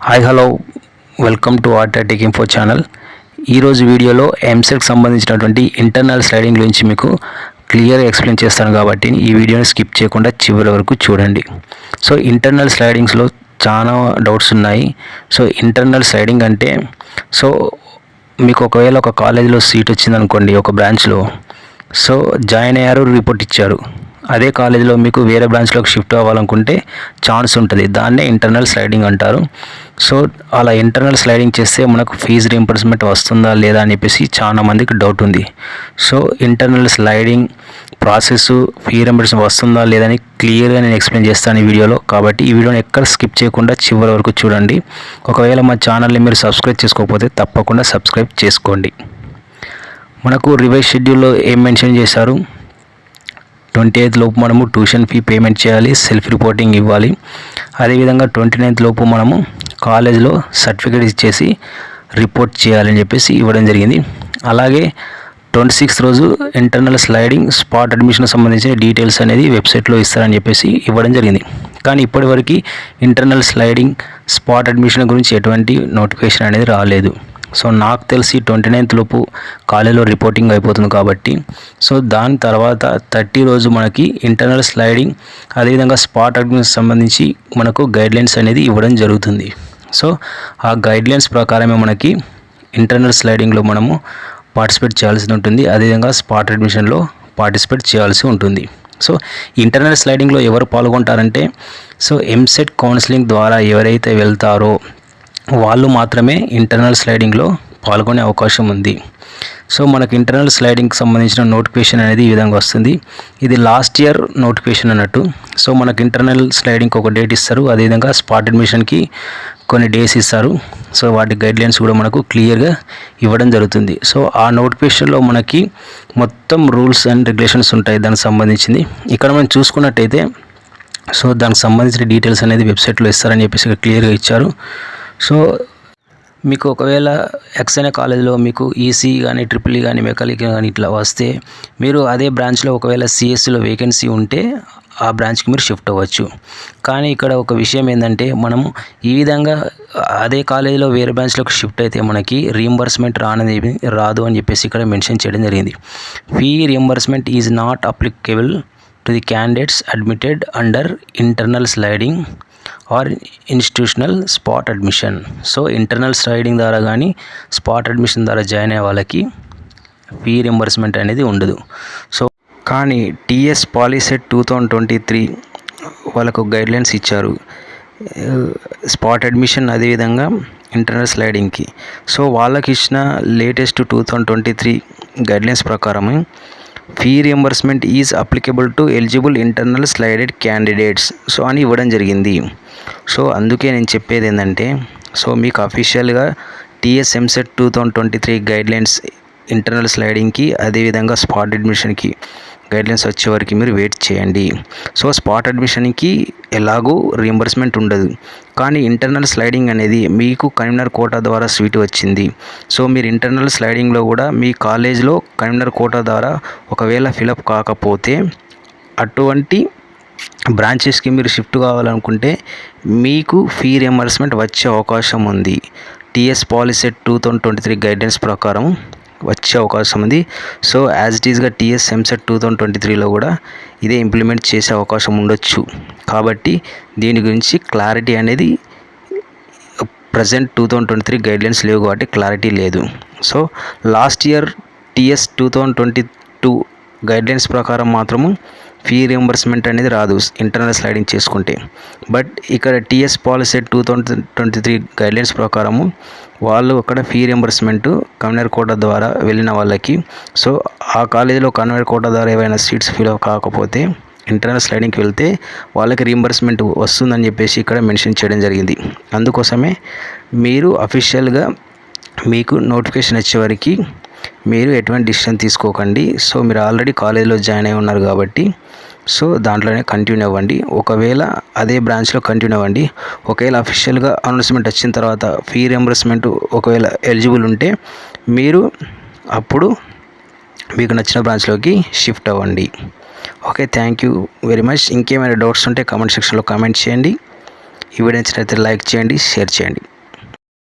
Hi hello welcome to art tech info channel. ఈరోజు వీడియోలో ఎంసెట్కి సంబంధించినటువంటి ఇంటర్నల్ స్లైడింగ్ గురించి మీకు క్లియర్గా ఎక్స్ప్లెయిన్ చేస్తాను కాబట్టి ఈ వీడియోని స్కిప్ చేయకుండా చివరి వరకు చూడండి. సో ఇంటర్నల్ స్లైడింగ్స్లో చాలా డౌట్స్ ఉన్నాయి. సో ఇంటర్నల్ స్లైడింగ్ అంటే సో మీకు ఒకవేళ ఒక కాలేజీలో సీట్ వచ్చిందనుకోండి, ఒక బ్రాంచ్లో సో జాయిన్ అయ్యారు, రిపోర్ట్ ఇచ్చారు. అదే కాలేజీలో మీకు వేరే బ్రాంచ్లోకి షిఫ్ట్ అవ్వాలనుకుంటే ఛాన్స్ ఉంటుంది. దాన్నే ఇంటర్నల్ స్లైడింగ్ అంటారు. సో అలా ఇంటర్నల్ స్లైడింగ్ చేస్తే మనకు ఫీజు రీయింబర్స్మెంట్ వస్తుందా లేదా అని చెప్పేసి చాలా మందికి డౌట్ ఉంది. So internal sliding process fee reimbursement వస్తుందా లేదని క్లియర్గా నేను ఎక్స్ప్లెయిన్ చేస్తాను ఈ వీడియోలో. కాబట్టి ఈ వీడియోని ఎక్కడ స్కిప్ చేయకుండా చివరి వరకు చూడండి. ఒకవేళ మా ఛానల్ని మీరు సబ్స్క్రైబ్ చేసుకోకపోతే తప్పకుండా సబ్స్క్రైబ్ చేసుకోండి. మనకు రివైజ్ షెడ్యూల్లో ఏం మెన్షన్ చేశారు? 28th లోపు మనము ట్యూషన్ ఫీ పేమెంట్ చేయాలి, సెల్ఫ్ రిపోర్టింగ్ ఇవ్వాలి. అదేవిధంగా 29th లోపు మనము కాలేజ్లో సర్టిఫికేట్ ఇచ్చేసి రిపోర్ట్ చేయాలని చెప్పేసి ఇవ్వడం జరిగింది. అలాగే 26th రోజు ఇంటర్నల్ స్లైడింగ్ స్పాట్ అడ్మిషన్ సంబంధించిన డీటెయిల్స్ అనేది వెబ్సైట్లో ఇస్తారని చెప్పేసి ఇవ్వడం జరిగింది. కానీ ఇప్పటివరకు ఇంటర్నల్ స్లైడింగ్ స్పాట్ అడ్మిషన్ గురించి ఎటువంటి నోటిఫికేషన్ అనేది రాలేదు. సో నాకు తెలిసి 29th లోపు కాలేజీలో రిపోర్టింగ్ అయిపోతుంది కాబట్టి సో దాని తర్వాత 30 రోజు మనకి ఇంటర్నల్ స్లైడింగ్ అదేవిధంగా స్పాట్ అడ్మిషన్ సంబంధించి మనకు గైడ్లైన్స్ అనేది ఇవ్వడం జరుగుతుంది. సో ఆ గైడ్లైన్స్ ప్రకారమే మనకి ఇంటర్నల్ స్లైడింగ్లో మనము పార్టిసిపేట్ చేయాల్సి ఉంటుంది. అదేవిధంగా స్పాట్ అడ్మిషన్లో పార్టిసిపేట్ చేయాల్సి ఉంటుంది. సో ఇంటర్నల్ స్లైడింగ్లో ఎవరు పాల్గొంటారంటే సో ఎంసెట్ కౌన్సిలింగ్ ద్వారా ఎవరైతే వెళ్తారో వాళ్ళు మాత్రమే ఇంటర్నల్ స్లైడింగ్లో పాల్గొనే అవకాశం ఉంది. సో మనకు ఇంటర్నల్ స్లైడింగ్కి సంబంధించిన నోటిఫికేషన్ అనేది ఈ విధంగా వస్తుంది. ఇది లాస్ట్ ఇయర్ నోటిఫికేషన్ అన్నట్టు. సో మనకు ఇంటర్నల్ స్లైడింగ్కి ఒక డేట్ ఇస్తారు, అదేవిధంగా స్పాట్ అడ్మిషన్కి కొన్ని డేస్ ఇస్తారు. సో వాటి గైడ్లైన్స్ కూడా మనకు క్లియర్గా ఇవ్వడం జరుగుతుంది. సో ఆ నోటిఫికేషన్లో మనకి మొత్తం రూల్స్ అండ్ రెగ్యులేషన్స్ ఉంటాయి దానికి సంబంధించింది. ఇక్కడ మనం చూసుకున్నట్టయితే సో దానికి సంబంధించిన డీటెయిల్స్ అనేది వెబ్సైట్లో ఇస్తారని చెప్పేసి క్లియర్గా ఇచ్చారు. సో మీకు ఒకవేళ ఎక్స్ అనే కాలేజీలో మీకు ఈసీ కానీ ట్రిపుల్ ఈ కానీ మెకానికల్ కానీ ఇట్లా వస్తే మీరు అదే బ్రాంచ్లో ఒకవేళ సిఎస్సిలో వేకెన్సీ ఉంటే ఆ బ్రాంచ్కి మీరు షిఫ్ట్ అవ్వచ్చు. కానీ ఇక్కడ ఒక విషయం ఏంటంటే మనము ఈ విధంగా అదే కాలేజీలో వేరే బ్రాంచ్లోకి షిఫ్ట్ అయితే మనకి రీయింబర్స్మెంట్ రాదు అని చెప్పేసి ఇక్కడ మెన్షన్ చేయడం జరిగింది. Fee reimbursement is not applicable to the candidates admitted under internal sliding or institutional spot admission. So internal sliding ద్వారా కానీ స్పాట్ అడ్మిషన్ ద్వారా జాయిన్ అయ్యే వాళ్ళకి ఫీ రింబర్స్మెంట్ అనేది ఉండదు. సో కానీ టీఎస్ పాలిసెట్ 2023 వాళ్ళకు గైడ్లైన్స్ ఇచ్చారు స్పాట్ అడ్మిషన్ అదేవిధంగా ఇంటర్నల్ స్లైడింగ్కి. సో వాళ్ళకి ఇచ్చిన లేటెస్ట్ 2023 గైడ్లైన్స్ ప్రకారం fee reimbursement is applicable to eligible internal slided candidates so అని ఇవ్వడం జరిగింది. సో అందుకే నేను చెప్పేది ఏంటంటే సో మీకు అఫీషియల్గా టీఎస్ ఎంసెట్ 2023 గైడ్లైన్స్ ఇంటర్నల్ స్లైడింగ్కి అదేవిధంగా స్పాట్ అడ్మిషన్కి గైడ్లైన్స్ వచ్చే వరకు మీరు వెయిట్ చేయండి. సో స్పాట్ అడ్మిషన్కి ఎలాగూ రీయింబర్స్మెంట్ ఉండదు, కానీ ఇంటర్నల్ స్లైడింగ్ అనేది మీకు కన్వీనర్ కోటా ద్వారా సీటు వచ్చింది. సో మీరు ఇంటర్నల్ స్లైడింగ్లో కూడా మీ కాలేజ్లో కన్వీనర్ కోటా ద్వారా ఒకవేళ ఫిలప్ కాకపోతే అటువంటి బ్రాంచెస్కి మీరు షిఫ్ట్ కావాలనుకుంటే మీకు ఫీ రీయింబర్స్మెంట్ వచ్చే అవకాశం ఉంది. టీఎస్ పాలిసెట్ 2023 గైడ్లైన్స్ ప్రకారం వచ్చే అవకాశం ఉంది. సో యాజ్ ఇట్ ఈస్గా టీఎస్ ఎంసెట్ 2023లో కూడా ఇదే ఇంప్లిమెంట్ చేసే అవకాశం ఉండొచ్చు. కాబట్టి దీని గురించి క్లారిటీ అనేది ప్రజెంట్ 2023 గైడ్లైన్స్ లేవు కాబట్టి క్లారిటీ లేదు. So last year TS 2022 guidelines ప్రకారం మాత్రము ఫీ రియంబర్స్మెంట్ అనేది రాదు ఇంటర్నల్ స్లైడింగ్ చేసుకుంటే. బట్ ఇక్కడ టీఎస్ పాలిసెట్ 2023 గైడ్లైన్స్ ప్రకారము వాళ్ళు అక్కడ ఫీ రియంబర్స్మెంట్ కన్వీనర్ కోటా ద్వారా వెళ్ళిన వాళ్ళకి సో ఆ కాలేజీలో కన్వీనర్ కోటా ద్వారా ఏవైనా సీట్స్ ఫిల్ కాకపోతే ఇంటర్నల్ స్లైడింగ్కి వెళ్తే వాళ్ళకి రీయింబర్స్మెంట్ వస్తుందని చెప్పేసి ఇక్కడ మెన్షన్ చేయడం జరిగింది. అందుకోసమే మీరు అఫీషియల్గా మీకు నోటిఫికేషన్ వచ్చే వరకు మీరు ఎటువంటి డిసిషన్ తీసుకోకండి. సో మీరు ఆల్రెడీ కాలేజీలో జాయిన్ అయి ఉన్నారు కాబట్టి సో దాంట్లోనే కంటిన్యూ అవ్వండి. ఒకవేళ అదే బ్రాంచ్లో కంటిన్యూ అవ్వండి. ఒకవేళ అఫీషియల్గా అనౌన్స్మెంట్ వచ్చిన తర్వాత ఫీ రీయింబర్స్మెంట్ ఒకవేళ ఎలిజిబుల్ ఉంటే మీరు అప్పుడు మీకు నచ్చిన బ్రాంచ్లోకి షిఫ్ట్ అవ్వండి. Okay, thank you very much. ఇంకేమైనా డౌట్స్ ఉంటే కామెంట్ సెక్షన్లో కామెంట్ చేయండి. ఈ వీడియో నచ్చినట్లయితే లైక్ చేయండి, షేర్ చేయండి.